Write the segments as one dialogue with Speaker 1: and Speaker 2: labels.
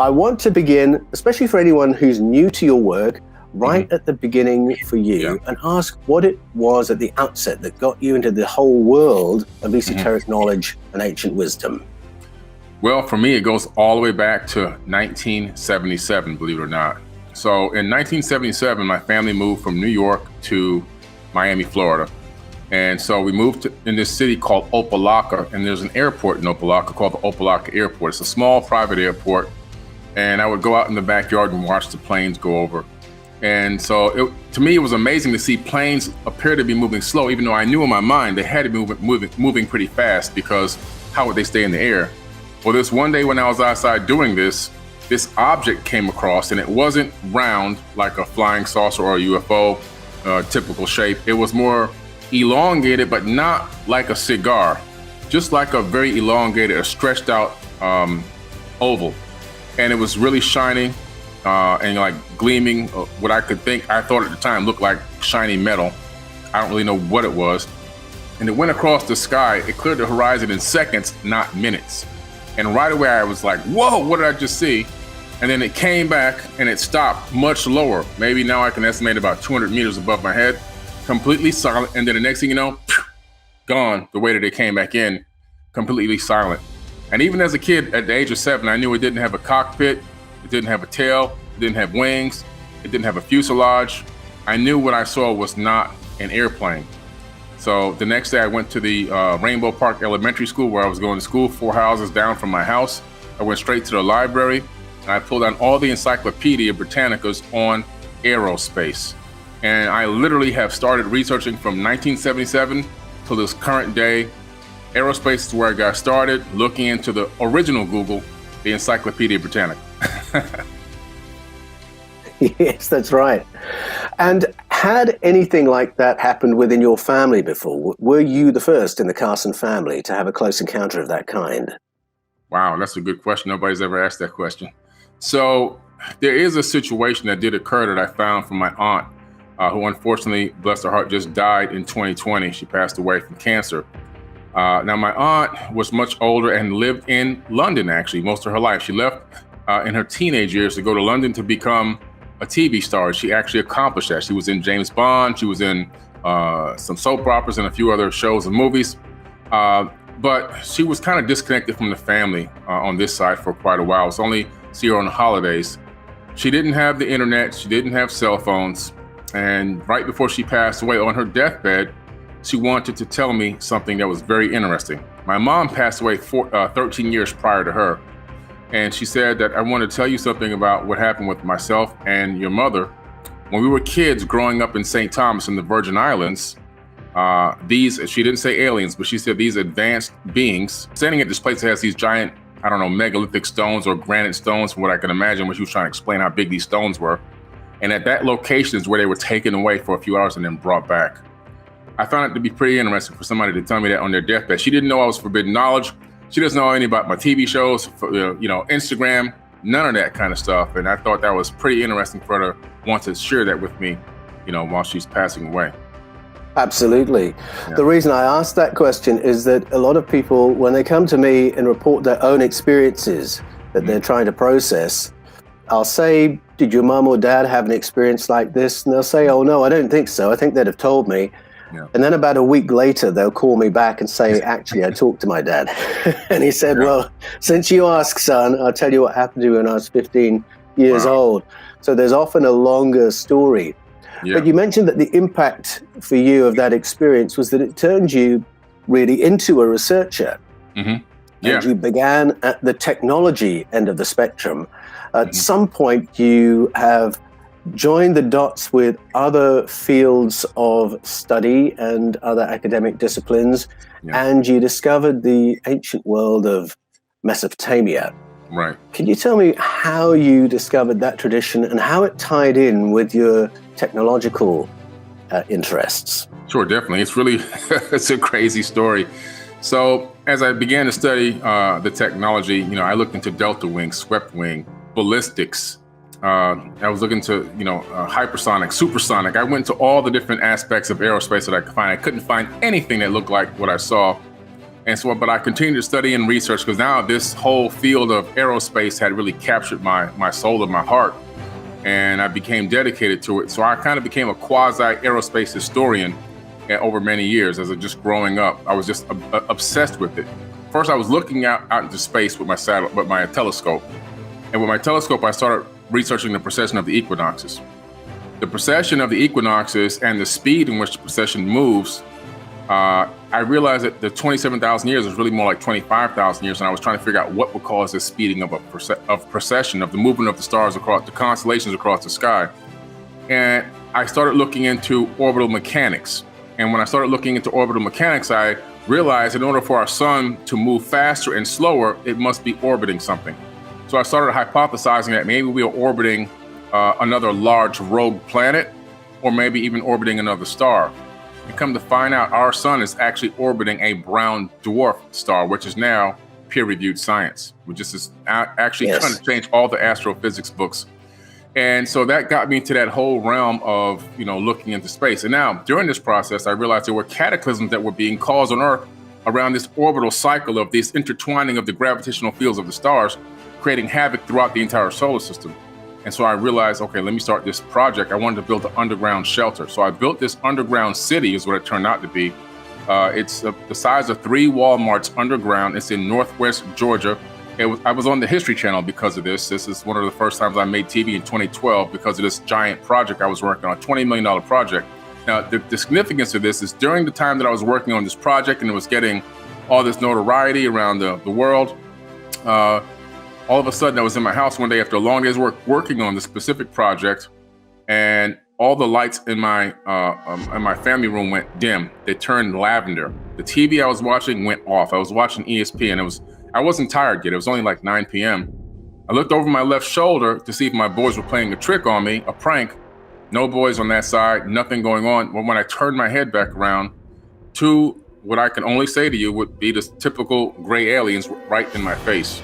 Speaker 1: I want to begin, especially for anyone who's new to your work, right at the beginning for you, and ask what it was at the outset that got you into the whole world of esoteric knowledge and ancient wisdom.
Speaker 2: Well, for me, it goes all the way back to 1977, believe it or not. So in 1977, my family moved from New York to Miami, Florida. And so we moved in this city called Opa-locka, and there's an airport in Opa-locka called the Opa-locka Airport. It's a small private airport. And I would go out in the backyard and watch the planes go over. And so to me, it was amazing to see planes appear to be moving slow, even though I knew in my mind they had to be moving pretty fast, because how would they stay in the air? Well, this one day when I was outside doing this object came across, and it wasn't round like a flying saucer or a UFO typical shape. It was more elongated, but not like a cigar, just like a very elongated, a stretched out oval. And it was really shining and like gleaming, what I thought at the time looked like shiny metal. I don't really know what it was. And it went across the sky. It cleared the horizon in seconds, not minutes. And right away I was like, whoa, what did I just see? And then it came back and it stopped much lower. Maybe now I can estimate about 200 meters above my head, completely silent. And then the next thing you know, gone the way that it came back in, completely silent. And even as a kid at the age of 7, I knew it didn't have a cockpit, it didn't have a tail, it didn't have wings, it didn't have a fuselage. I knew what I saw was not an airplane. So the next day I went to the Rainbow Park Elementary School, where I was going to school, 4 houses down from my house. I went straight to the library and I pulled out all the Encyclopedia Britannicas on aerospace. And I literally have started researching from 1977 to this current day. Aerospace is where I got started, looking into the original Google, the Encyclopedia Britannica.
Speaker 1: Yes, that's right. And had anything like that happened within your family before? Were you the first in the Carson family to have a close encounter of that kind?
Speaker 2: Wow, that's a good question. Nobody's ever asked that question. So there is a situation that did occur that I found from my aunt, who unfortunately, bless her heart, just died in 2020. She passed away from cancer. Now, my aunt was much older and lived in London, actually, most of her life. She left in her teenage years to go to London to become a TV star. She actually accomplished that. She was in James Bond. She was in some soap operas and a few other shows and movies. But she was kind of disconnected from the family on this side for quite a while. It was only see her on the holidays. She didn't have the internet. She didn't have cell phones. And right before she passed away, on her deathbed, she wanted to tell me something that was very interesting. My mom passed away 13 years prior to her. And she said that I want to tell you something about what happened with myself and your mother. When we were kids growing up in St. Thomas in the Virgin Islands, she didn't say aliens, but she said these advanced beings standing at this place that has these giant, I don't know, megalithic stones or granite stones, from what I can imagine, when she was trying to explain how big these stones were. And at that location is where they were taken away for a few hours and then brought back. I found it to be pretty interesting for somebody to tell me that on their deathbed. She didn't know I was forbidden knowledge. She doesn't know anything about my TV shows, Instagram, none of that kind of stuff. And I thought that was pretty interesting for her to want to share that with me, while she's passing away.
Speaker 1: Absolutely.
Speaker 2: Yeah.
Speaker 1: The reason I asked that question is that a lot of people, when they come to me and report their own experiences that they're trying to process, I'll say, did your mom or dad have an experience like this? And they'll say, oh, no, I don't think so. I think they'd have told me. Yeah. And then about a week later, they'll call me back and say, actually, I talked to my dad. And he said, well, since you ask, son, I'll tell you what happened to me when I was 15 years old. So there's often a longer story. Yeah. But you mentioned that the impact for you of that experience was that it turned you really into a researcher. Mm-hmm. Yeah. And you began at the technology end of the spectrum. At some point, you have joined the dots with other fields of study and other academic disciplines, and you discovered the ancient world of Mesopotamia.
Speaker 2: Right.
Speaker 1: Can you tell me how you discovered that tradition and how it tied in with your technological interests?
Speaker 2: Sure, definitely. It's really, it's a crazy story. So as I began to study the technology, I looked into delta wing, swept wing, ballistics. I was looking to, hypersonic, supersonic. I went to all the different aspects of aerospace that I could find. I couldn't find anything that looked like what I saw. And so, but I continued to study and research because now this whole field of aerospace had really captured my soul and my heart. And I became dedicated to it. So I kind of became a quasi-aerospace historian over many years as just growing up. I was just obsessed with it. First, I was looking out into space with my telescope. And with my telescope, I started researching the precession of the equinoxes. The precession of the equinoxes and the speed in which the precession moves, I realized that the 27,000 years is really more like 25,000 years, and I was trying to figure out what would cause this speeding of precession, of the movement of the stars across the constellations across the sky. And I started looking into orbital mechanics. And when I started looking into orbital mechanics, I realized in order for our sun to move faster and slower, it must be orbiting something. So I started hypothesizing that maybe we are orbiting another large rogue planet, or maybe even orbiting another star. And come to find out, our sun is actually orbiting a brown dwarf star, which is now peer-reviewed science, which is actually trying to change all the astrophysics books. And so that got me into that whole realm of, looking into space. And now, during this process, I realized there were cataclysms that were being caused on Earth around this orbital cycle of this intertwining of the gravitational fields of the stars, creating havoc throughout the entire solar system. And so I realized, okay, let me start this project. I wanted to build an underground shelter. So I built this underground city, is what it turned out to be. It's the size of 3 Walmarts underground. It's in Northwest Georgia. I was on the History Channel because of this. This is one of the first times I made TV in 2012 because of this giant project I was working on, a $20 million project. Now, the significance of this is during the time that I was working on this project and it was getting all this notoriety around the world, all of a sudden, I was in my house one day after a long day's work working on this specific project, and all the lights in my family room went dim. They turned lavender. The TV I was watching went off. I was watching ESPN. I wasn't tired yet. It was only like 9 p.m. I looked over my left shoulder to see if my boys were playing a trick on me, a prank. No boys on that side, nothing going on. But when I turned my head back around, 2, what I can only say to you would be the typical gray aliens right in my face,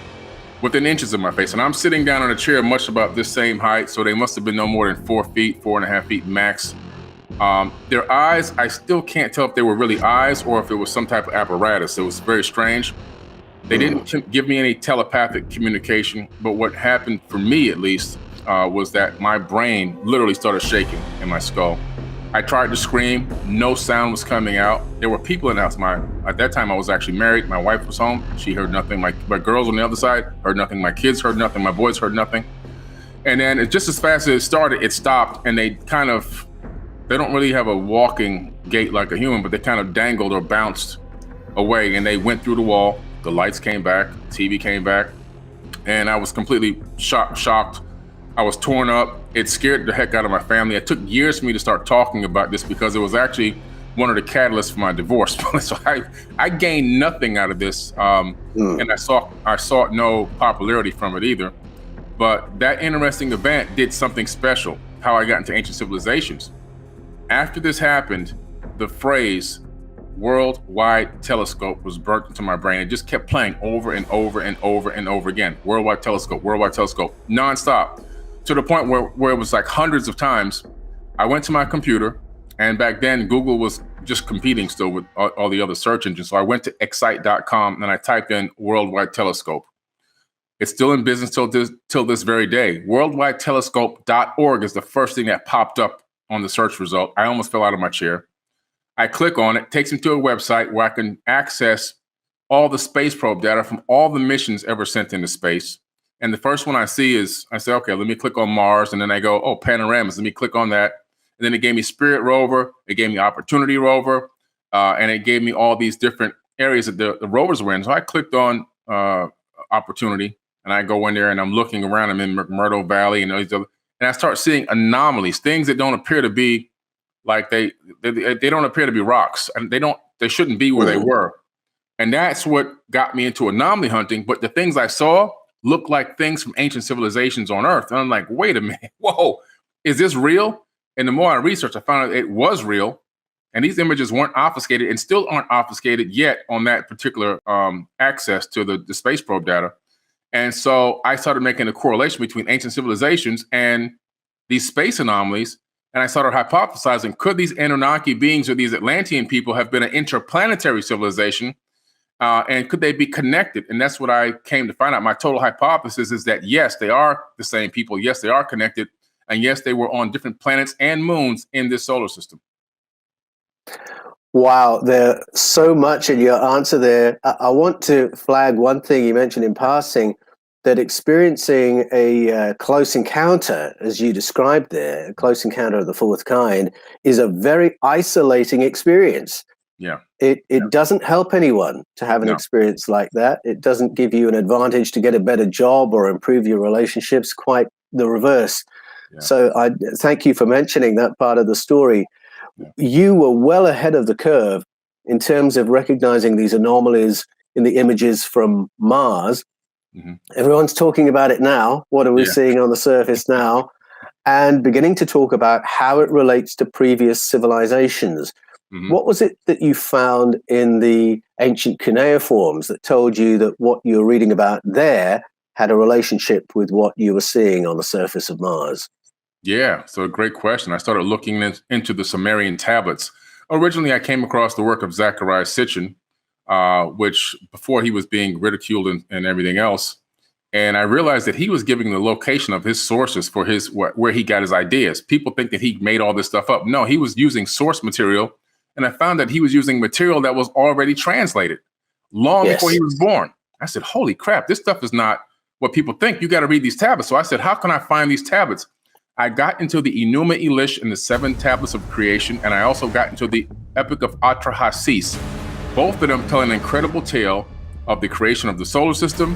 Speaker 2: within inches of my face. And I'm sitting down in a chair much about this same height, so they must have been no more than 4 feet, 4.5 feet max. Their eyes, I still can't tell if they were really eyes or if it was some type of apparatus. It was very strange. They didn't give me any telepathic communication, but what happened for me at least was that my brain literally started shaking in my skull. I tried to scream, no sound was coming out. There were people in the house. At that time I was actually married. My wife was home. She heard nothing. My girls on the other side heard nothing. My kids heard nothing. My boys heard nothing. And then just as fast as it started, it stopped, and they don't really have a walking gait like a human, but they kind of dangled or bounced away, and they went through the wall. The lights came back, TV came back, and I was completely shocked. I was torn up. It scared the heck out of my family. It took years for me to start talking about this because it was actually one of the catalysts for my divorce. So I gained nothing out of this, and I sought no popularity from it either. But that interesting event did something special, how I got into ancient civilizations. After this happened, the phrase worldwide telescope was burnt into my brain. It just kept playing over and over and over and over again. Worldwide telescope, nonstop. To the point where it was like hundreds of times. I went to my computer, and back then Google was just competing still with all the other search engines. So I went to excite.com and I typed in worldwide telescope. It's still in business till this very day. Worldwidetelescope.org is the first thing that popped up on the search result. I almost fell out of my chair. I click on it, takes me to a website where I can access all the space probe data from all the missions ever sent into space. And the first one I see is, I say, okay, let me click on Mars. And then I go, oh, panoramas, let me click on that. And then it gave me Spirit rover, it gave me Opportunity rover, and it gave me all these different areas that the rovers were in. So I clicked on Opportunity, and I go in there and I'm looking around. I'm in McMurdo Valley and and I start seeing anomalies, things that don't appear to be like they don't appear to be rocks, and they shouldn't be where they were. And that's what got me into anomaly hunting. But the things I saw looked like things from ancient civilizations on Earth. And I'm like, wait a minute, whoa, is this real? And the more I researched, I found out it was real. And these images weren't obfuscated and still aren't obfuscated yet on that particular access to the space probe data. And so I started making a correlation between ancient civilizations and these space anomalies. And I started hypothesizing, could these Anunnaki beings or these Atlantean people have been an interplanetary civilization? And could they be connected? And that's what I came to find out. My total hypothesis is that, yes, they are the same people. Yes, they are connected. And yes, they were on different planets and moons in this solar system.
Speaker 1: Wow, there's so much in your answer there. I want to flag one thing you mentioned in passing, that experiencing a close encounter, as you described there, a close encounter of the fourth kind, is a very isolating experience.
Speaker 2: Yeah.
Speaker 1: It doesn't help anyone to have an experience like that. It doesn't give you an advantage to get a better job or improve your relationships, quite the reverse. Yeah. So I thank you for mentioning that part of the story. Yeah. You were well ahead of the curve in terms of recognizing these anomalies in the images from Mars. Mm-hmm. Everyone's talking about it now. What are we seeing on the surface now? And beginning to talk about how it relates to previous civilizations. Mm-hmm. What was it that you found in the ancient cuneiforms that told you that what you're reading about there had a relationship with what you were seeing on the surface of Mars?
Speaker 2: Yeah, so a great question. I started looking into the Sumerian Tablets. Originally, I came across the work of Zecharia Sitchin, which before he was being ridiculed and everything else. And I realized that he was giving the location of his sources for where he got his ideas. People think that he made all this stuff up. No, he was using source material. And I found that he was using material that was already translated long before he was born. I said, holy crap, this stuff is not what people think. You got to read these tablets. So I said, how can I find these tablets? I got into the Enuma Elish and the 7 Tablets of Creation. And I also got into the Epic of Atrahasis. Both of them tell an incredible tale of the creation of the solar system,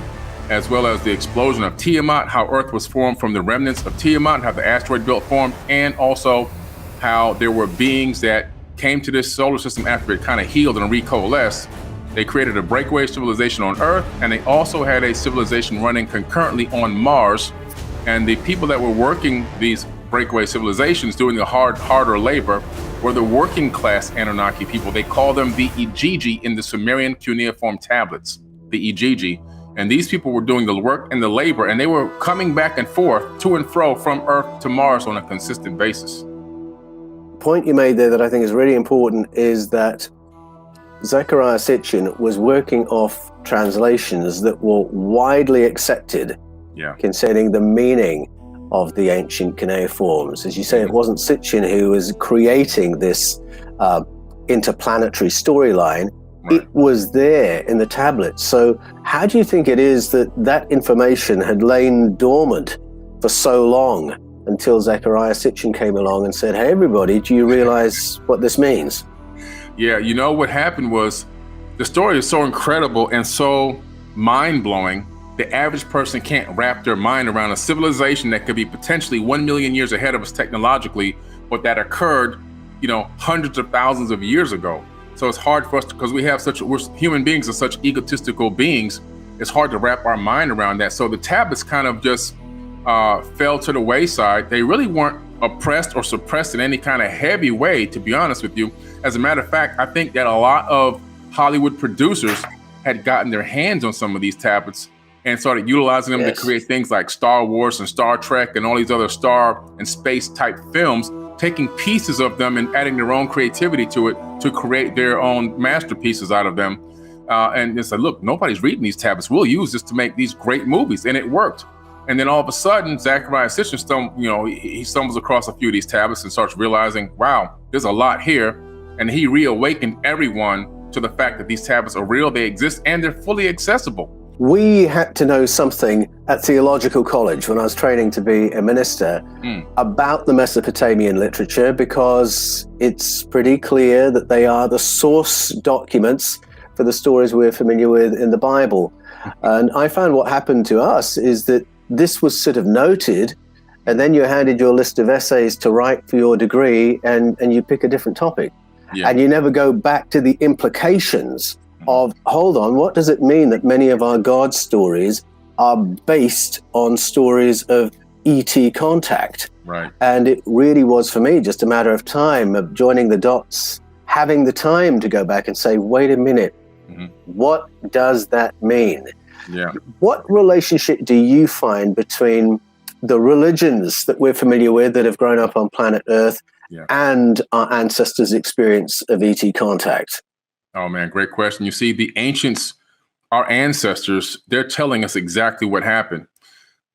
Speaker 2: as well as the explosion of Tiamat, how Earth was formed from the remnants of Tiamat, how the asteroid belt formed, and also how there were beings that came to this solar system after it kind of healed and recoalesced. They created a breakaway civilization on Earth, and they also had a civilization running concurrently on Mars. And the people that were working these breakaway civilizations, doing the harder labor, were the working class Anunnaki people. They call them the Igigi in the Sumerian cuneiform tablets, the Igigi. And these people were doing the work and the labor, and they were coming back and forth to and fro from Earth to Mars on a consistent basis.
Speaker 1: Point you made there that I think is really important is that Zecharia Sitchin was working off translations that were widely accepted concerning the meaning of the ancient cuneiforms. As you say, it wasn't Sitchin who was creating this interplanetary storyline. Right. It was there in the tablets. So how do you think it is that that information had lain dormant for so long until Zecharia Sitchin came along and said, hey, everybody, do you realize what this means?
Speaker 2: Yeah, you know, what happened was the story is so incredible and so mind-blowing, the average person can't wrap their mind around a civilization that could be potentially 1 million years ahead of us technologically, but that occurred, hundreds of thousands of years ago. So it's hard for us because we're human beings are such egotistical beings. It's hard to wrap our mind around that. So the tablets kind of just fell to the wayside. They really weren't oppressed or suppressed in any kind of heavy way, to be honest with you. As a matter of fact, I think that a lot of Hollywood producers had gotten their hands on some of these tablets and started utilizing them to create things like Star Wars and Star Trek and all these other star and space type films, taking pieces of them and adding their own creativity to it to create their own masterpieces out of them. And they said, look, nobody's reading these tablets. We'll use this to make these great movies. And it worked. And then all of a sudden, Zecharia Sitchin, he stumbles across a few of these tablets and starts realizing, wow, there's a lot here. And he reawakened everyone to the fact that these tablets are real, they exist, and they're fully accessible.
Speaker 1: We had to know something at theological college when I was training to be a minister about the Mesopotamian literature, because it's pretty clear that they are the source documents for the stories we're familiar with in the Bible. And I found what happened to us is that this was sort of noted, and then you handed your list of essays to write for your degree, and you pick a different topic. Yeah. And you never go back to the implications of, hold on, what does it mean that many of our God stories are based on stories of ET contact?
Speaker 2: Right.
Speaker 1: And it really was, for me, just a matter of time, of joining the dots, having the time to go back and say, wait a minute, what does that mean?
Speaker 2: Yeah.
Speaker 1: What relationship do you find between the religions that we're familiar with that have grown up on planet Earth and our ancestors' experience of ET contact?
Speaker 2: Oh man, great question. You see, the ancients, our ancestors, they're telling us exactly what happened.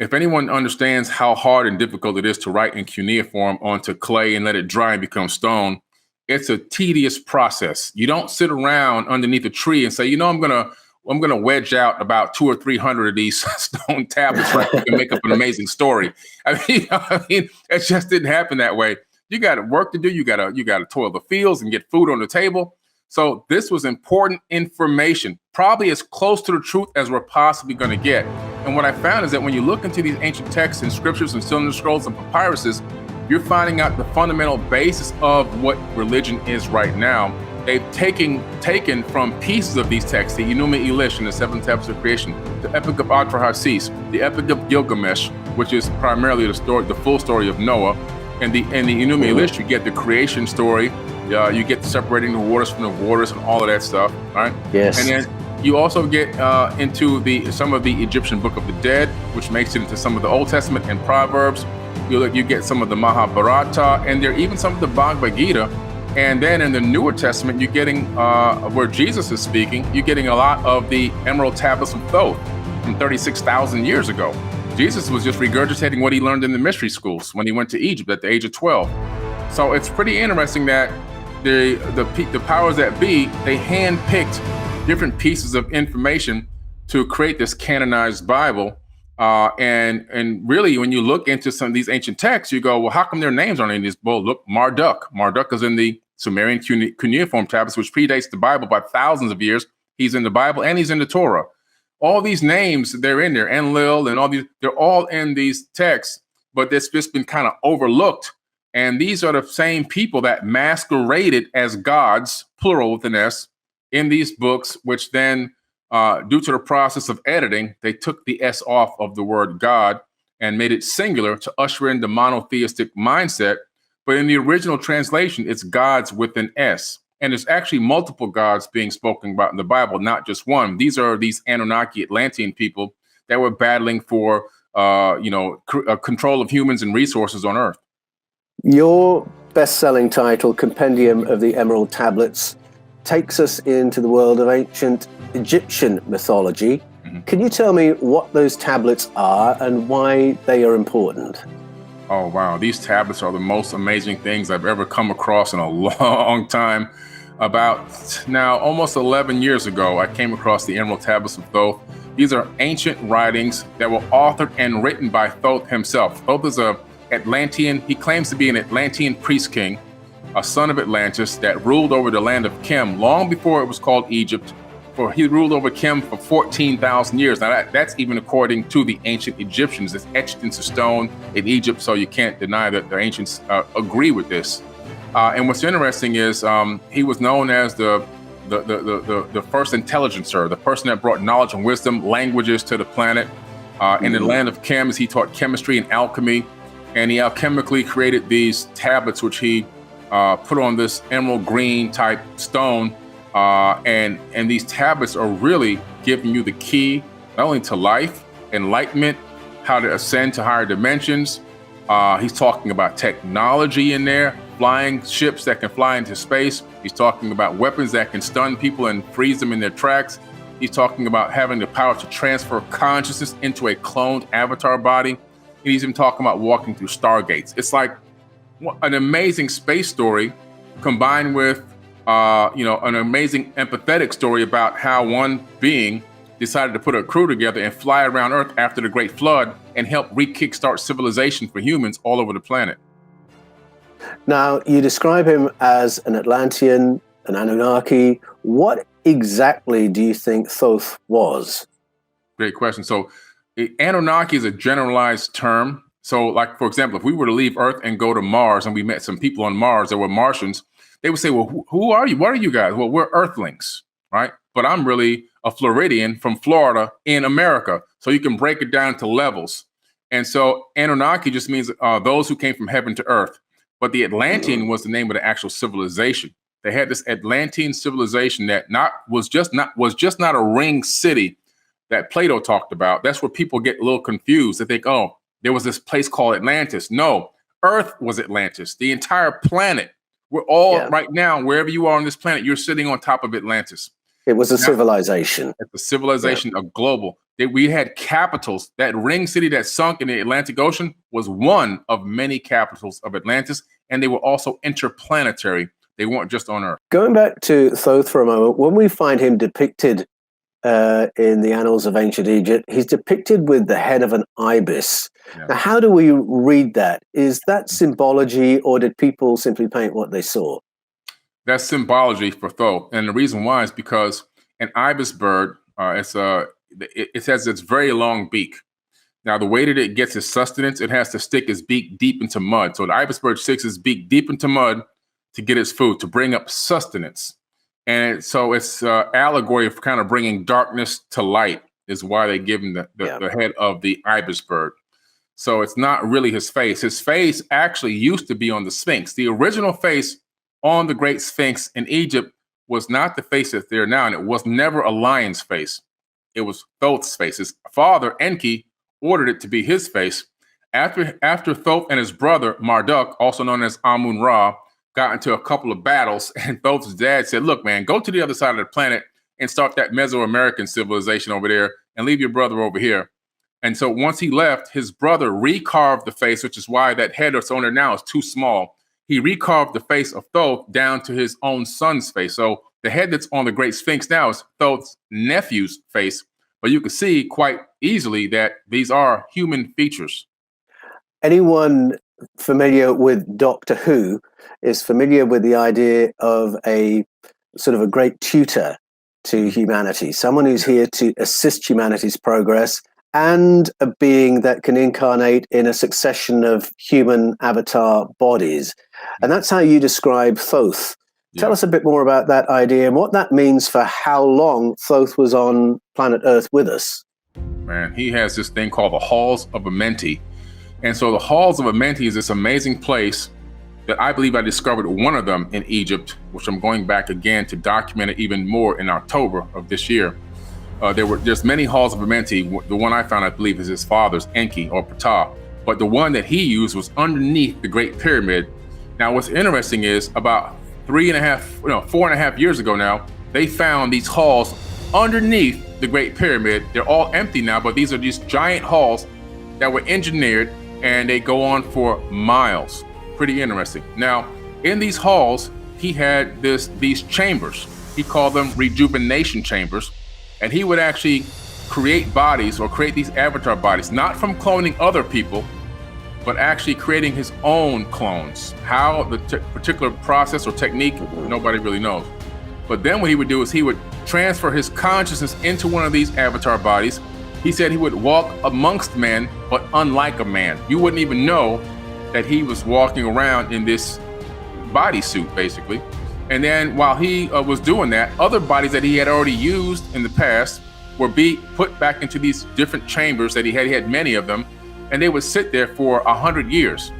Speaker 2: If anyone understands how hard and difficult it is to write in cuneiform onto clay and let it dry and become stone, it's a tedious process. You don't sit around underneath a tree and say, you know, I'm gonna wedge out about 200 or 300 of these stone tablets right and make up an amazing story. It just didn't happen that way. You got work to do. You got to toil the fields and get food on the table. So this was important information, probably as close to the truth as we're possibly going to get. And what I found is that when you look into these ancient texts and scriptures and cylinder scrolls and papyruses, you're finding out the fundamental basis of what religion is right now. They've taken from pieces of these texts, the Enuma Elish and the Seven Tablets of Creation, the Epic of Atrahasis, the Epic of Gilgamesh, which is primarily the full story of Noah, and the Enuma Elish, you get the creation story. You get separating the waters from the waters and all of that stuff, right?
Speaker 1: Yes.
Speaker 2: And then you also get into some of the Egyptian Book of the Dead, which makes it into some of the Old Testament and Proverbs. You get some of the Mahabharata, and there are even some of the Bhagavad Gita. And then in the Newer Testament, you're getting where Jesus is speaking. You're getting a lot of the Emerald Tablets of Thoth from 36,000 years ago. Jesus was just regurgitating what he learned in the mystery schools when he went to Egypt at the age of 12. So it's pretty interesting that the powers that be, they handpicked different pieces of information to create this canonized Bible. And really, when you look into some of these ancient texts, you go, well, how come their names aren't in this? Well, look, Marduk. Marduk is in the Sumerian cuneiform tablets, which predates the Bible by thousands of years. He's in the Bible and he's in the Torah. All these names, they're in there. Enlil and all these, they're all in these texts, but it's just been kind of overlooked. And these are the same people that masqueraded as gods, plural with an S, in these books, which then, due to the process of editing, they took the S off of the word God and made it singular to usher in the monotheistic mindset. But in the original translation, it's gods with an S. And there's actually multiple gods being spoken about in the Bible, not just one. These are these Anunnaki Atlantean people that were battling for, control of humans and resources on Earth.
Speaker 1: Your best-selling title, Compendium of the Emerald Tablets, takes us into the world of ancient Egyptian mythology. Mm-hmm. Can you tell me what those tablets are and why they are important?
Speaker 2: Oh, wow. These tablets are the most amazing things I've ever come across in a long time. About now, almost 11 years ago, I came across the Emerald Tablets of Thoth. These are ancient writings that were authored and written by Thoth himself. Thoth is a Atlantean. He claims to be an Atlantean priest king, a son of Atlantis that ruled over the land of Chem long before it was called Egypt. For he ruled over Chem for 14,000 years. Now that's even according to the ancient Egyptians. It's etched into stone in Egypt, so you can't deny that the ancients agree with this. And what's interesting is he was known as the first intelligencer, the person that brought knowledge and wisdom, languages to the planet. In the land of Chem, he taught chemistry and alchemy. And he alchemically created these tablets, which he put on this emerald green type stone. And these tablets are really giving you the key, not only to life, enlightenment, how to ascend to higher dimensions. He's talking about technology in there, flying ships that can fly into space. He's talking about weapons that can stun people and freeze them in their tracks. He's talking about having the power to transfer consciousness into a cloned avatar body. And he's even talking about walking through stargates. It's like an amazing space story combined with, an amazing empathetic story about how one being decided to put a crew together and fly around Earth after the Great Flood and help re-kickstart civilization for humans all over the planet.
Speaker 1: Now, you describe him as an Atlantean, an Anunnaki. What exactly do you think Thoth was?
Speaker 2: Great question. So Anunnaki is a generalized term. So like, for example, if we were to leave Earth and go to Mars and we met some people on Mars that were Martians, they would say, well, who are you? What are you guys? Well, we're Earthlings, right? But I'm really a Floridian from Florida in America. So you can break it down to levels. And so Anunnaki just means those who came from heaven to Earth. But the Atlantean was the name of the actual civilization. They had this Atlantean civilization that was just not a ring city that Plato talked about. That's where people get a little confused. They think, oh, there was this place called Atlantis. No, Earth was Atlantis. The entire planet We're all right now, wherever you are on this planet, you're sitting on top of Atlantis.
Speaker 1: It was a civilization.
Speaker 2: It's a civilization of global. We had capitals. That ring city that sunk in the Atlantic Ocean was one of many capitals of Atlantis, and they were also interplanetary. They weren't just on Earth.
Speaker 1: Going back to Thoth for a moment, when we find him depicted in the annals of ancient Egypt, he's depicted with the head of an ibis. Yeah. Now, how do we read that? Is that symbology, or did people simply paint what they saw?
Speaker 2: That's symbology for Thoth, and the reason why is because an ibis bird, it has its very long beak. Now, the way that it gets its sustenance, it has to stick its beak deep into mud. So the ibis bird sticks its beak deep into mud to get its food, to bring up sustenance. And so it's allegory of kind of bringing darkness to light is why they give him the head of the ibis bird. So it's not really his face. His face actually used to be on the Sphinx. The original face on the Great Sphinx in Egypt was not the face that's there now, and it was never a lion's face. It was Thoth's face. His father, Enki, ordered it to be his face. After Thoth and his brother, Marduk, also known as Amun-Ra, got into a couple of battles, and Thoth's dad said, look, man, go to the other side of the planet and start that Mesoamerican civilization over there and leave your brother over here. And so once he left, his brother recarved the face, which is why that head that's on there now is too small. He recarved the face of Thoth down to his own son's face. So the head that's on the Great Sphinx now is Thoth's nephew's face. But you can see quite easily that these are human features.
Speaker 1: Anyone familiar with Doctor Who is familiar with the idea of a sort of a great tutor to humanity, someone who's here to assist humanity's progress, and a being that can incarnate in a succession of human avatar bodies. And that's how you describe Thoth. Tell us a bit more about that idea and what that means for how long Thoth was on planet Earth with us.
Speaker 2: Man, he has this thing called the Halls of Amenti. And so the Halls of Amenti is this amazing place that I believe I discovered one of them in Egypt, which I'm going back again to document it even more in October of this year. There's many Halls of Amenti. The one I found, I believe, is his father's, Enki or Ptah. But the one that he used was underneath the Great Pyramid. Now, what's interesting is about 4.5 years ago now, they found these halls underneath the Great Pyramid. They're all empty now, but these are these giant halls that were engineered, and they go on for miles. Pretty interesting. Now, in these halls, he had these chambers. He called them rejuvenation chambers, and he would actually create bodies or create these avatar bodies, not from cloning other people, but actually creating his own clones. How the particular process or technique, nobody really knows. But then what he would do is he would transfer his consciousness into one of these avatar bodies. He said he would walk amongst men, but unlike a man. You wouldn't even know that he was walking around in this bodysuit, basically. And then while he was doing that, other bodies that he had already used in the past were put back into these different chambers that he had many of them, and they would sit there for 100 years.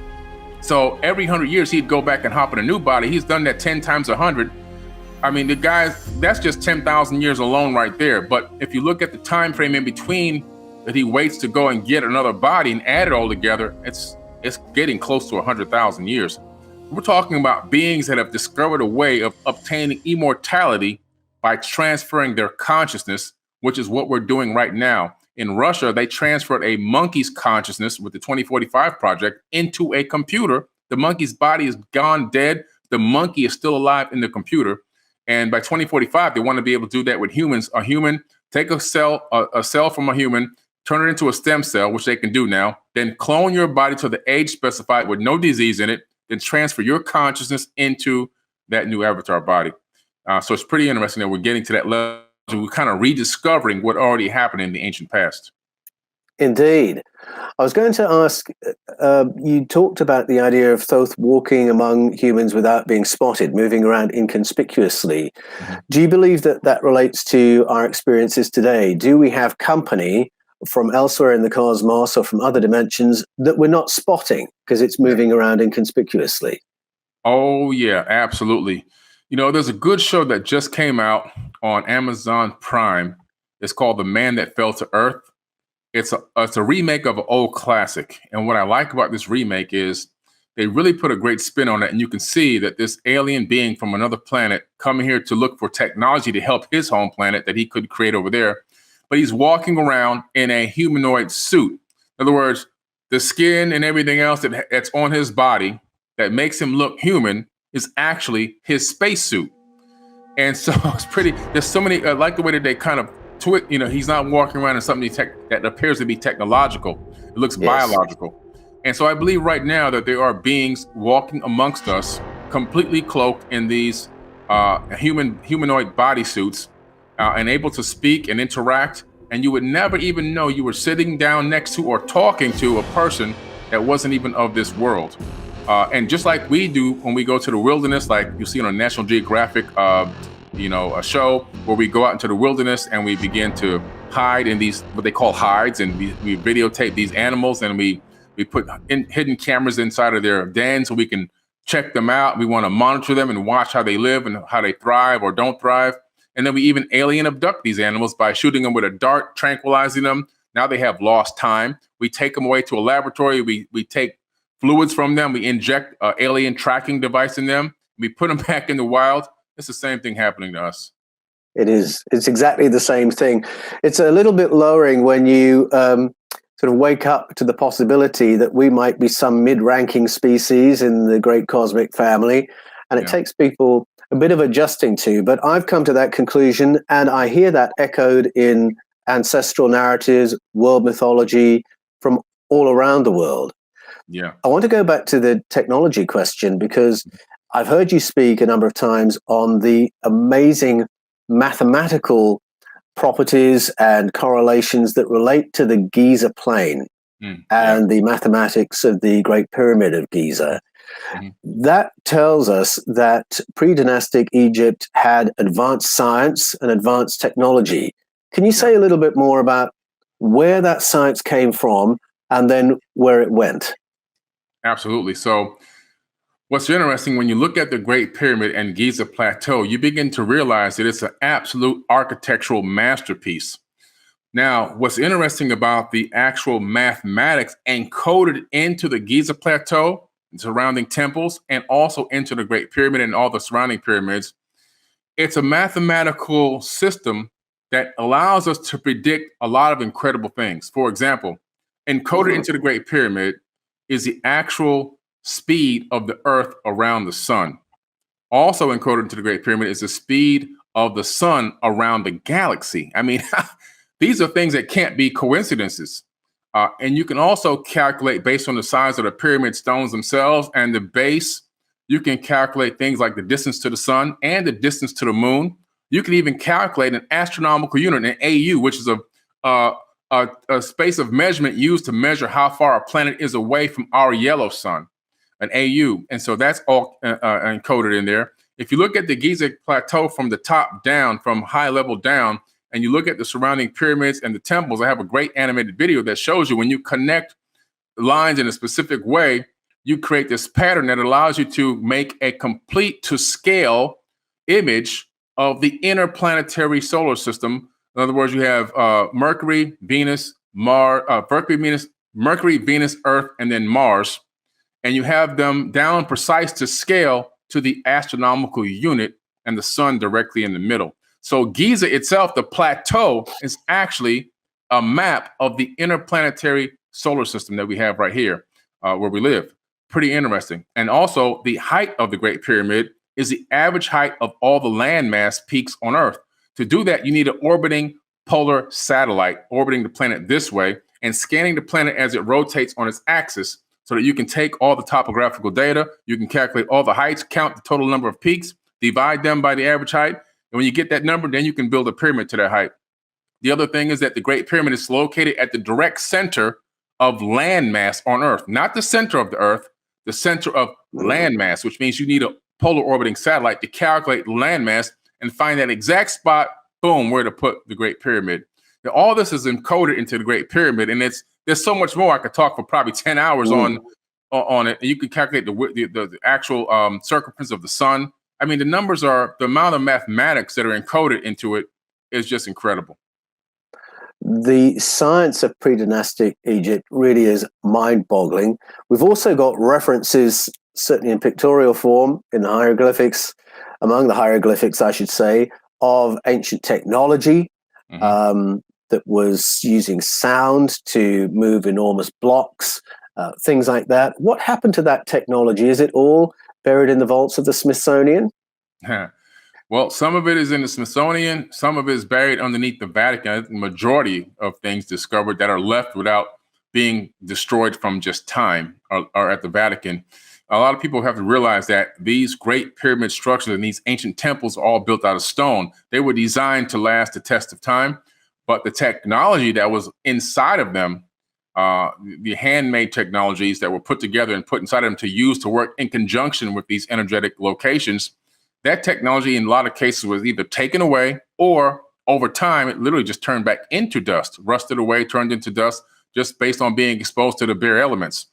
Speaker 2: So every 100 years, he'd go back and hop in a new body. He's done that 10 times 100. I mean, the guy, that's just 10,000 years alone right there. But if you look at the time frame in between that he waits to go and get another body and add it all together, it's getting close to 100,000 years. We're talking about beings that have discovered a way of obtaining immortality by transferring their consciousness, which is what we're doing right now. In Russia, they transferred a monkey's consciousness with the 2045 project into a computer. The monkey's body is gone dead. The monkey is still alive in the computer. And by 2045, they want to be able to do that with humans. A human, take a cell from a human, turn it into a stem cell, which they can do now, then clone your body to the age specified with no disease in it, then transfer your consciousness into that new avatar body. So it's pretty interesting that we're getting to that level. We're kind of rediscovering what already happened in the ancient past.
Speaker 1: Indeed. I was going to ask, you talked about the idea of Thoth walking among humans without being spotted, moving around inconspicuously. Mm-hmm. Do you believe that that relates to our experiences today? Do we have company from elsewhere in the cosmos or from other dimensions that we're not spotting because it's moving around inconspicuously? Oh,
Speaker 2: yeah, absolutely. You know, there's a good show that just came out on Amazon Prime. It's called The Man That Fell to Earth. It's a remake of an old classic. And what I like about this remake is they really put a great spin on it. And you can see that this alien being from another planet coming here to look for technology to help his home planet that he could create over there. But he's walking around in a humanoid suit. In other words, the skin and everything else that's on his body that makes him look human is actually his spacesuit. And so it's pretty, there's so many, I like the way that they kind of he's not walking around in something that appears to be technological. It looks biological. And so I believe right now that there are beings walking amongst us, completely cloaked in these humanoid bodysuits, and able to speak and interact. And you would never even know you were sitting down next to or talking to a person that wasn't even of this world. And just like we do when we go to the wilderness, like you see on a National Geographic, a show where we go out into the wilderness and we begin to hide in these, what they call hides, and we videotape these animals, and we put hidden cameras inside of their dens so we can check them out. We want to monitor them and watch how they live and how they thrive or don't thrive. And then we even alien abduct these animals by shooting them with a dart, tranquilizing them. Now they have lost time. We take them away to a laboratory. We take fluids from them. We inject an alien tracking device in them. We put them back in the wild. It's the same thing happening to us.
Speaker 1: It is. It's exactly the same thing. It's a little bit lowering when you sort of wake up to the possibility that we might be some mid-ranking species in the great cosmic family. And it takes people a bit of adjusting to. But I've come to that conclusion, and I hear that echoed in ancestral narratives, world mythology from all around the world.
Speaker 2: Yeah.
Speaker 1: I want to go back to the technology question, because I've heard you speak a number of times on the amazing mathematical properties and correlations that relate to the Giza plain and the mathematics of the Great Pyramid of Giza. That tells us that pre-dynastic Egypt had advanced science and advanced technology. Can you say a little bit more about where that science came from and then where it went?
Speaker 2: Absolutely. So what's interesting, when you look at the Great Pyramid and Giza Plateau, you begin to realize that it's an absolute architectural masterpiece. Now, what's interesting about the actual mathematics encoded into the Giza Plateau, surrounding temples, and also into the Great Pyramid and all the surrounding pyramids, it's a mathematical system that allows us to predict a lot of incredible things. For example, encoded into the Great Pyramid is the actual speed of the Earth around the sun. Also encoded into the Great Pyramid is the speed of the sun around the galaxy. I mean, these are things that can't be coincidences. And you can also calculate based on the size of the pyramid stones themselves and the base. You can calculate things like the distance to the sun and the distance to the moon. You can even calculate an astronomical unit, an AU, which is a space of measurement used to measure how far a planet is away from our yellow sun, an AU. And so that's all encoded in there. If you look at the Giza Plateau from the top down, from high level down, and you look at the surrounding pyramids and the temples, I have a great animated video that shows you when you connect lines in a specific way, you create this pattern that allows you to make a complete to scale image of the interplanetary solar system. In other words, you have Mercury, Venus, Earth, and then Mars. And you have them down precise to scale to the astronomical unit and the sun directly in the middle. So Giza itself, the plateau, is actually a map of the interplanetary solar system that we have right here where we live. Pretty interesting. And also the height of the Great Pyramid is the average height of all the landmass peaks on Earth. To do that, you need an orbiting polar satellite orbiting the planet this way and scanning the planet as it rotates on its axis so that you can take all the topographical data, you can calculate all the heights, count the total number of peaks, divide them by the average height. And when you get that number, then you can build a pyramid to that height. The other thing is that the Great Pyramid is located at the direct center of landmass on Earth, not the center of the Earth, the center of landmass, which means you need a polar orbiting satellite to calculate landmass and find that exact spot, boom, where to put the Great Pyramid. Now, all this is encoded into the Great Pyramid, and there's so much more. I could talk for probably 10 hours on it. You can calculate the actual circumference of the sun. I mean, the amount of mathematics that are encoded into it is just incredible.
Speaker 1: the science of pre-dynastic Egypt really is mind-boggling. We've also got references, certainly in pictorial form, in the hieroglyphics, among the hieroglyphics, I should say, of ancient technology that was using sound to move enormous blocks, things like that. What happened to that technology? Is it all buried in the vaults of the Smithsonian?
Speaker 2: Well, some of it is in the Smithsonian. Some of it is buried underneath the Vatican. I think the majority of things discovered that are left without being destroyed from just time are at the Vatican. A lot of people have to realize that these great pyramid structures and these ancient temples are all built out of stone. They were designed to last the test of time, but the technology that was inside of them, the handmade technologies that were put together and put inside of them to use to work in conjunction with these energetic locations, that technology in a lot of cases was either taken away or over time, it literally just turned back into dust, rusted away, turned into dust, just based on being exposed to the bare elements.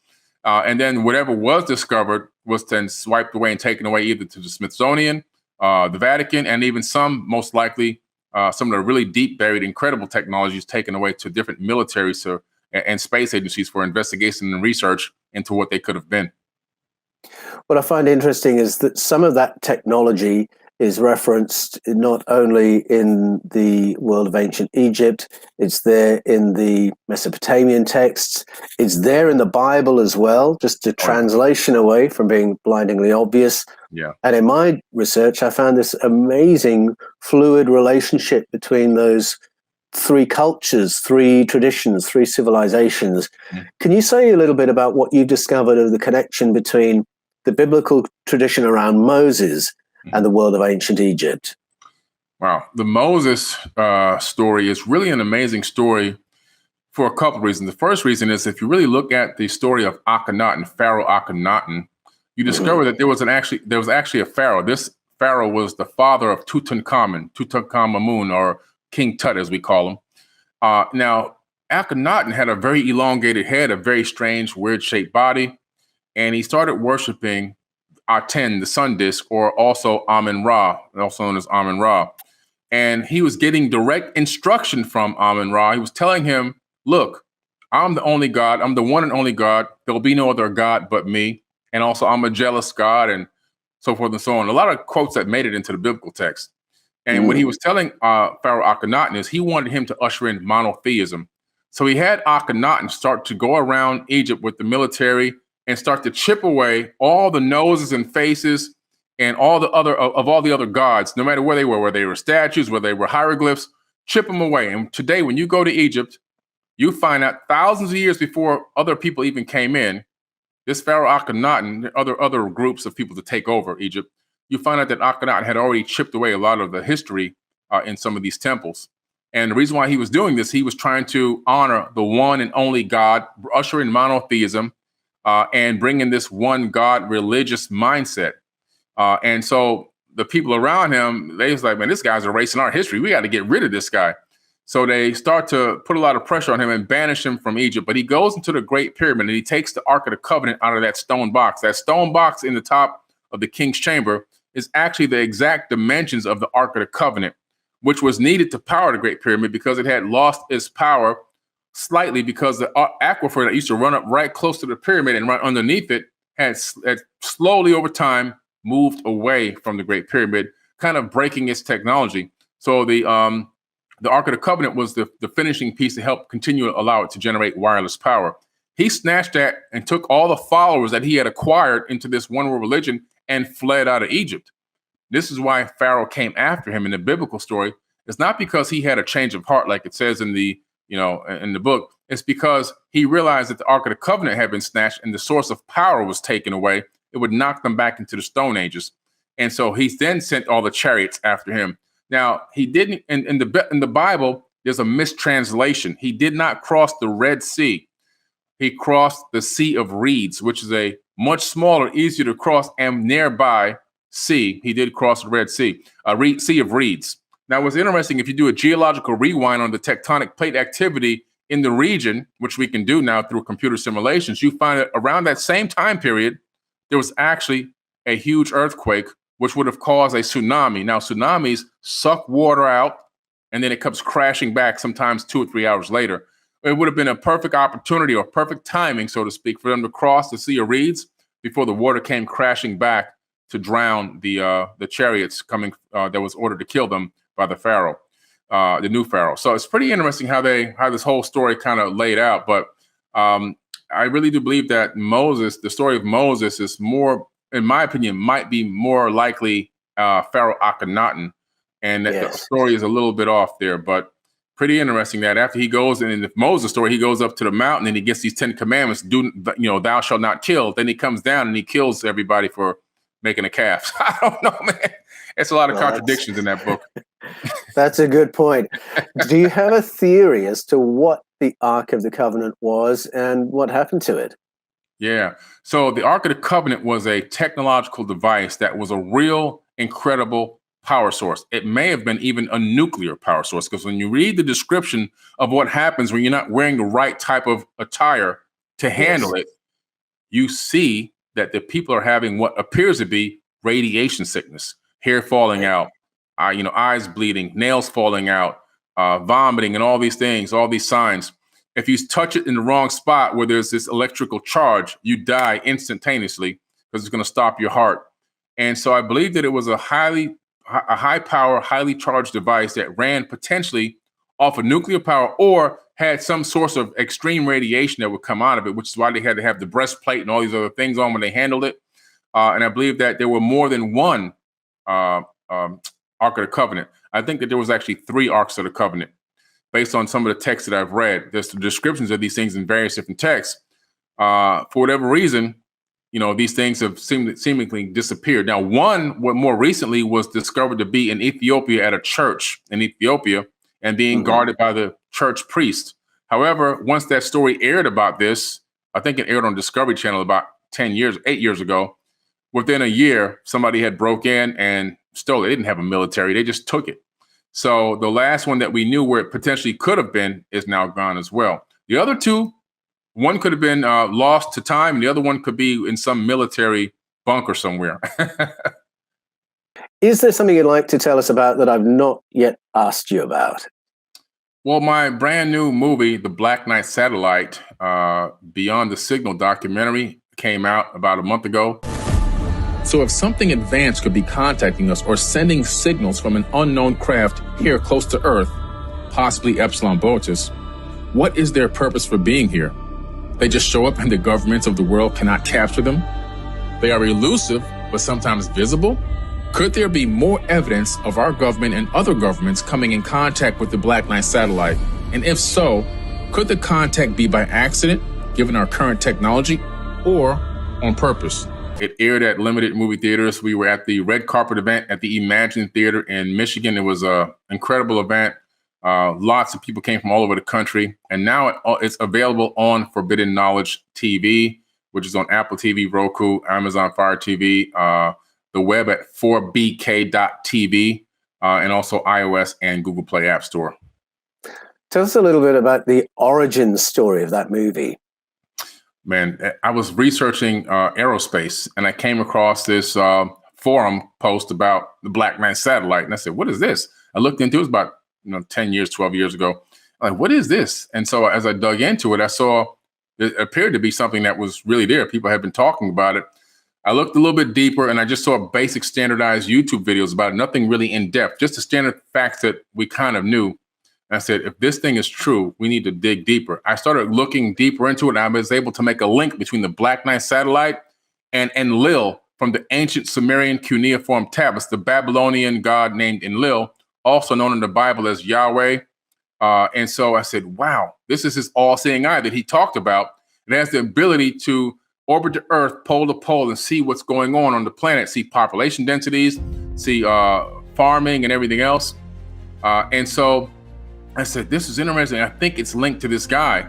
Speaker 2: And then whatever was discovered was then swiped away and taken away either to the Smithsonian, the Vatican, and even some, most likely, some of the really deep buried, incredible technologies taken away to different militaries and space agencies for investigation and research into what they could have been.
Speaker 1: What I find interesting is that some of that technology is referenced not only in the world of ancient Egypt, it's there in the Mesopotamian texts, it's there in the Bible as well, just a translation away from being blindingly obvious.
Speaker 2: Yeah.
Speaker 1: And in my research, I found this amazing fluid relationship between those three cultures, three traditions, three civilizations. Can you say a little bit about what you discovered of the connection between the biblical tradition around Moses and the world of ancient Egypt?
Speaker 2: Wow. The Moses story is really an amazing story for a couple of reasons. The first reason is if you really look at the story of Akhenaten, Pharaoh Akhenaten, you discover that there was actually a pharaoh. This pharaoh was the father of Tutankhamun, or King Tut, as we call him. Now, Akhenaten had a very elongated head, a very strange, weird-shaped body, and he started worshiping Aten, the sun disk, or also Amun-Ra, also known as Amun-Ra. And he was getting direct instruction from Amun-Ra. He was telling him, look, I'm the only God. I'm the one and only God. There'll be no other God but me. And also, I'm a jealous God, and so forth and so on. A lot of quotes that made it into the biblical text. And what he was telling Pharaoh Akhenaten is he wanted him to usher in monotheism. So he had Akhenaten start to go around Egypt with the military and start to chip away all the noses and faces and all the other gods, no matter where they were statues, whether they were hieroglyphs, chip them away. And today, when you go to Egypt, you find out thousands of years before other people even came in, this Pharaoh Akhenaten, other groups of people to take over Egypt, you find out that Akhenaten had already chipped away a lot of the history in some of these temples. And the reason why he was doing this, he was trying to honor the one and only God, usher in monotheism, and bring in this one God religious mindset. And so the people around him, they was like, man, this guy's erasing our history. We got to get rid of this guy. So they start to put a lot of pressure on him and banish him from Egypt. But he goes into the Great Pyramid and he takes the Ark of the Covenant out of that stone box. That stone box in the top of the king's chamber is actually the exact dimensions of the Ark of the Covenant, which was needed to power the Great Pyramid because it had lost its power slightly because the aquifer that used to run up right close to the pyramid and run underneath it had slowly over time moved away from the Great Pyramid, kind of breaking its technology. So the Ark of the Covenant was the finishing piece to help continue to allow it to generate wireless power. He snatched that and took all the followers that he had acquired into this one world religion and fled out of Egypt. This is why Pharaoh came after him in the biblical story. It's not because he had a change of heart, like it says in the book. It's because he realized that the Ark of the Covenant had been snatched and the source of power was taken away. It would knock them back into the Stone Ages. And so he then sent all the chariots after him. Now, he didn't, in the Bible, there's a mistranslation. He did not cross the Red Sea. He crossed the Sea of Reeds, which is a much smaller, easier to cross and nearby sea. He did cross the Red Sea, Sea of Reeds. Now, what's interesting, if you do a geological rewind on the tectonic plate activity in the region, which we can do now through computer simulations, you find that around that same time period, there was actually a huge earthquake, which would have caused a tsunami. Now, tsunamis suck water out and then it comes crashing back sometimes 2 or 3 hours later. It would have been a perfect opportunity or perfect timing, so to speak, for them to cross the Sea of Reeds before the water came crashing back to drown the chariots coming that was ordered to kill them by the Pharaoh, the new Pharaoh. So it's pretty interesting how this whole story kind of laid out. But I really do believe that Moses, the story of Moses, is more, in my opinion, might be more likely Pharaoh Akhenaten, and that the story is a little bit off there. But pretty interesting that after he goes, and in the Moses story, he goes up to the mountain and he gets these 10 commandments, thou shalt not kill. Then he comes down and he kills everybody for making a calf. I don't know, man. It's a lot of contradictions in that book.
Speaker 1: That's a good point. Do you have a theory as to what the Ark of the Covenant was and what happened to it?
Speaker 2: Yeah. So the Ark of the Covenant was a technological device that was a real incredible power source. It may have been even a nuclear power source, because when you read the description of what happens when you're not wearing the right type of attire to handle it, you see that the people are having what appears to be radiation sickness, hair falling out, eyes bleeding, nails falling out, vomiting, and all these things, all these signs. If you touch it in the wrong spot where there's this electrical charge, you die instantaneously because it's going to stop your heart. And so I believe that it was a high power, highly charged device that ran potentially off of nuclear power or had some source of extreme radiation that would come out of it, which is why they had to have the breastplate and all these other things on when they handled it. And I believe that there were more than one Ark of the Covenant. I think that there was actually 3 Arks of the Covenant based on some of the texts that I've read. There's the descriptions of these things in various different texts. For whatever reason, these things have seemingly disappeared. Now, one, what more recently was discovered to be in Ethiopia at a church in Ethiopia and being guarded by the church priest. However, once that story aired about this, I think it aired on Discovery Channel about 8 years ago. Within a year, somebody had broke in and stole it. They didn't have a military. They just took it. So the last one that we knew where it potentially could have been is now gone as well. The other 2, one could have been lost to time, and the other one could be in some military bunker somewhere.
Speaker 1: Is there something you'd like to tell us about that I've not yet asked you about?
Speaker 2: Well, my brand new movie, The Black Knight Satellite, Beyond the Signal documentary, came out about a month ago. So if something advanced could be contacting us or sending signals from an unknown craft here close to Earth, possibly Epsilon Boreas, what is their purpose for being here? They just show up and the governments of the world cannot capture them? They are elusive, but sometimes visible? Could there be more evidence of our government and other governments coming in contact with the Black Knight satellite? And if so, could the contact be by accident, given our current technology, or on purpose? It aired at limited movie theaters. We were at the red carpet event at the Imagine Theater in Michigan. It was an incredible event. Lots of people came from all over the country. And now it's available on Forbidden Knowledge TV, which is on Apple TV, Roku, Amazon Fire TV, the web at 4bk.tv, and also iOS and Google Play App Store.
Speaker 1: Tell us a little bit about the origin story of that movie.
Speaker 2: Man, I was researching aerospace, and I came across this forum post about the Black Knight satellite. And I said, what is this? I looked into it. It was about 10 years, 12 years ago. I'm like, what is this? And so as I dug into it, I saw it appeared to be something that was really there. People had been talking about it. I looked a little bit deeper, and I just saw basic standardized YouTube videos about it, nothing really in depth, just the standard facts that we kind of knew. And I said, if this thing is true, we need to dig deeper. I started looking deeper into it, and I was able to make a link between the Black Knight satellite and Enlil from the ancient Sumerian cuneiform tablets, the Babylonian god named Enlil, also known in the Bible as Yahweh. And so I said, wow, this is his all-seeing eye that he talked about. It has the ability to orbit the Earth pole to pole and see what's going on the planet, see population densities, see farming and everything else. And so I said, this is interesting. I think it's linked to this guy.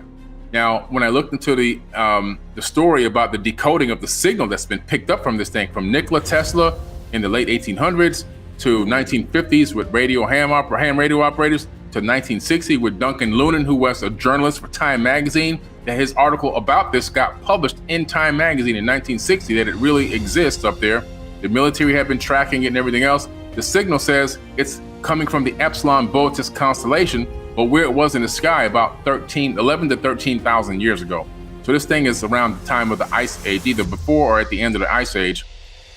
Speaker 2: Now, when I looked into the story about the decoding of the signal that's been picked up from this thing, from Nikola Tesla in the late 1800s to 1950s with ham radio operators, to 1960 with Duncan Lunan, who was a journalist for Time magazine, that his article about this got published in Time magazine in 1960, that it really exists up there. The military had been tracking it and everything else. The signal says it's coming from the Epsilon Boötis constellation, but where it was in the sky about 11 to 13,000 years ago. So this thing is around the time of the Ice Age, either before or at the end of the Ice Age.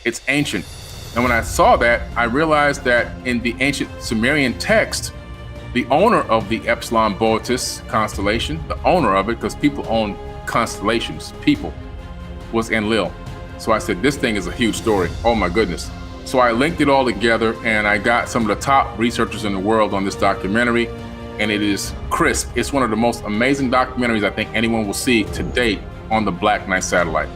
Speaker 2: It's ancient. And when I saw that, I realized that in the ancient Sumerian text, the owner of the Epsilon Boötis constellation, the owner of it, because people own constellations, people, was Enlil. So I said, this thing is a huge story. Oh my goodness. So I linked it all together and I got some of the top researchers in the world on this documentary, and it is crisp. It's one of the most amazing documentaries I think anyone will see to date on the Black Knight satellite.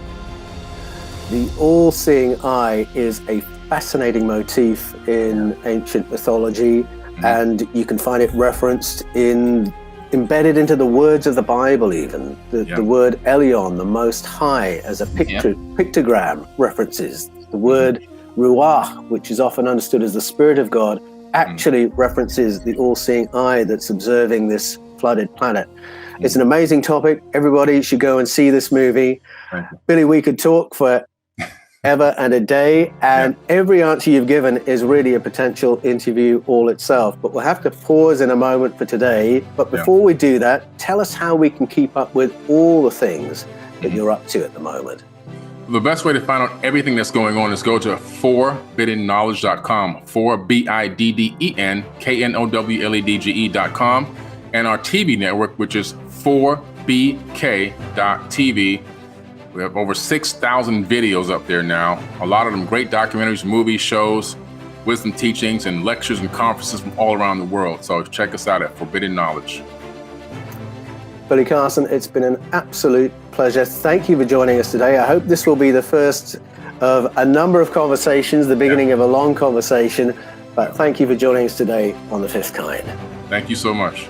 Speaker 1: The all-seeing eye is a fascinating motif in ancient mythology, and you can find it referenced embedded into the words of the Bible even. The word Elyon, the Most High, as a pictogram references. The word Ruach, which is often understood as the Spirit of God, actually references the all-seeing eye that's observing this flooded planet. It's an amazing topic. Everybody should go and see this movie. Billy, we could talk for ever and a day, and every answer you've given is really a potential interview all itself. But we'll have to pause in a moment for today. But before we do that, tell us how we can keep up with all the things that you're up to at the moment.
Speaker 2: The best way to find out everything that's going on is go to forbiddenknowledge.com, forbiddenknowledge.com, and our TV network, which is 4bk.tv. We have over 6,000 videos up there now. A lot of them great documentaries, movies, shows, wisdom teachings, and lectures and conferences from all around the world. So check us out at Forbidden Knowledge.
Speaker 1: Billy Carson, it's been an absolute pleasure. Thank you for joining us today. I hope this will be the first of a number of conversations, the beginning of a long conversation. But thank you for joining us today on The Fifth Kind.
Speaker 2: Thank you so much.